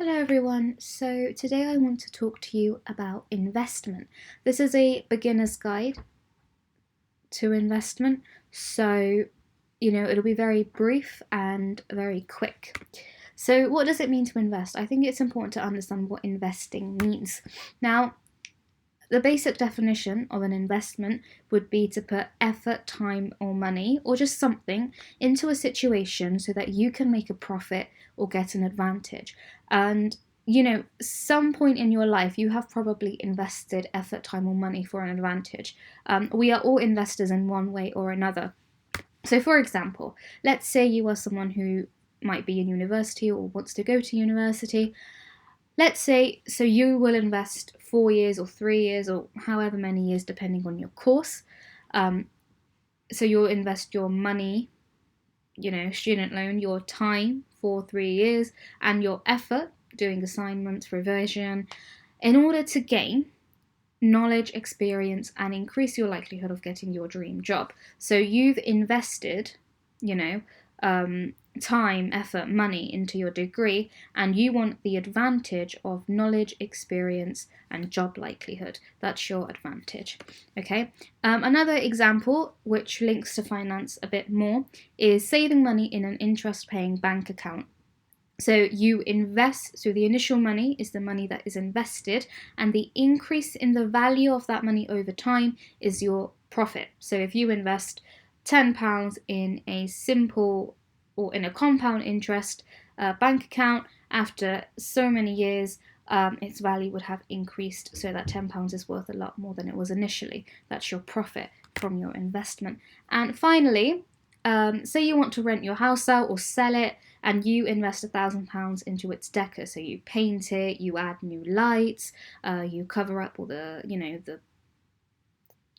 Hello everyone. So today I want to talk to you about investment. This is a beginner's guide to investment. So, it'll be very brief and very quick. So, what does it mean to invest? I think it's important to understand what investing means. Now, the basic definition of an investment would be to put effort, time, or money, or just something, into a situation so that you can make a profit or get an advantage. And some point in your life, you have probably invested effort, time, or money for an advantage. We are all investors in one way or another. So, for example, let's say you are someone who might be in university or wants to go to university. Let's say, so you will invest 4 years or 3 years or however many years, depending on your course. So you'll invest your money, student loan, your time for 3 years, and your effort doing assignments, revision, in order to gain knowledge, experience, and increase your likelihood of getting your dream job. So you've invested, time, effort, money into your degree, and you want the advantage of knowledge, experience, and job likelihood. That's your advantage. Okay. Another example, which links to finance a bit more, is saving money in an interest-paying bank account. So you invest, so the initial money is the money that is invested, and the increase in the value of that money over time is your profit. So if you invest £10 in a simple or in a compound interest bank account, after so many years, its value would have increased, so that £10 is worth a lot more than it was initially. That's your profit from your investment. And finally, say you want to rent your house out or sell it, and you invest £1,000 into its decor. So you paint it, you add new lights, you cover up all the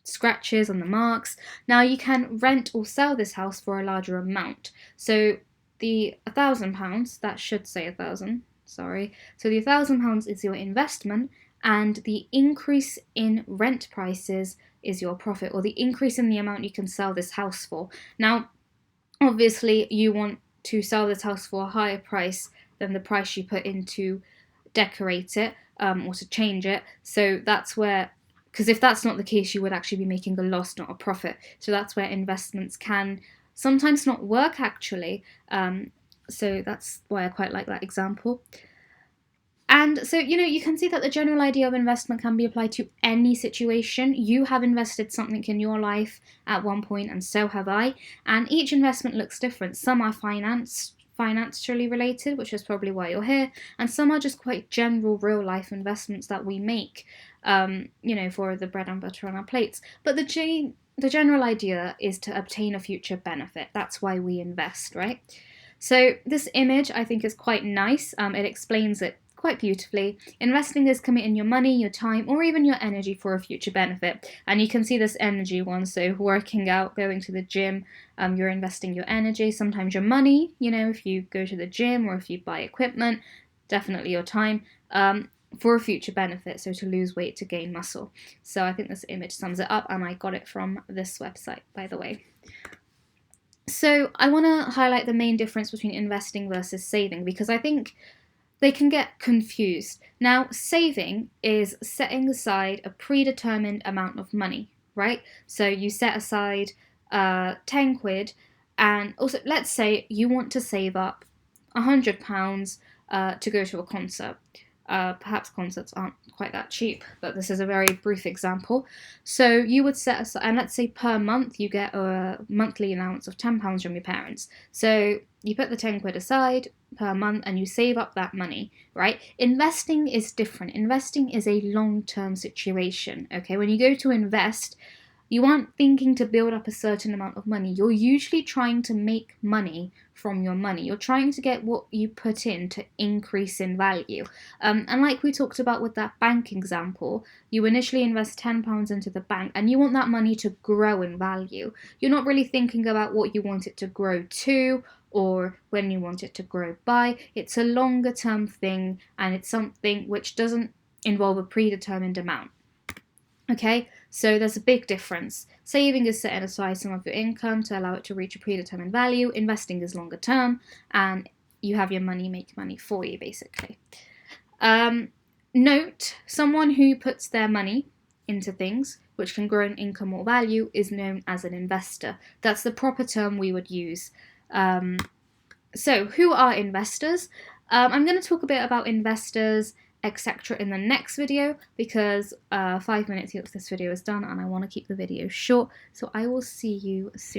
scratches and the marks. Now you can rent or sell this house for a larger amount. So the £1,000, that should say 1,000, sorry. So the £1,000 is your investment, and the increase in rent prices is your profit, or the increase in the amount you can sell this house for. Now, obviously, you want to sell this house for a higher price than the price you put in to decorate it or to change it. So that's where, because if that's not the case, you would actually be making a loss, not a profit. So that's where investments can sometimes not work actually. So that's why I quite like that example. And so, you can see that the general idea of investment can be applied to any situation. You have invested something in your life at one point, and so have I. And each investment looks different. Some are financially related, which is probably why you're here, and some are just quite general real life investments that we make, for the bread and butter on our plates. But the general idea is to obtain a future benefit. That's why we invest, right? So this image I think is quite nice. It explains it quite beautifully. Investing is committing your money, your time, or even your energy for a future benefit. And you can see this energy one, so working out, going to the gym, you're investing your energy, sometimes your money, if you go to the gym or if you buy equipment, definitely your time, for a future benefit, so to lose weight, to gain muscle. So I think this image sums it up, and I got it from this website, by the way. So I want to highlight the main difference between investing versus saving, because I think they can get confused. Now, saving is setting aside a predetermined amount of money, right? So you set aside 10 quid, and also let's say you want to save up £100 to go to a concert. Perhaps concerts aren't quite that cheap, but this is a very brief example. So you would set aside, and let's say per month you get a monthly allowance of £10 from your parents. So you put the 10 quid aside per month and you save up that money, right? Investing is different. Investing is a long-term situation, okay? When you go to invest, you aren't thinking to build up a certain amount of money. You're usually trying to make money from your money. You're trying to get what you put in to increase in value. And like we talked about with that bank example, you initially invest £10 into the bank and you want that money to grow in value. You're not really thinking about what you want it to grow to or when you want it to grow by. It's a longer term thing, and it's something which doesn't involve a predetermined amount. Okay, so there's a big difference. Saving is setting aside some of your income to allow it to reach a predetermined value. Investing is longer term, and you have your money make money for you, basically. Note, someone who puts their money into things which can grow in income or value is known as an investor. That's the proper term we would use. So who are investors? I'm going to talk a bit about investors, etc. in the next video, because 5 minutes this video is done and I want to keep the video short. So I will see you soon.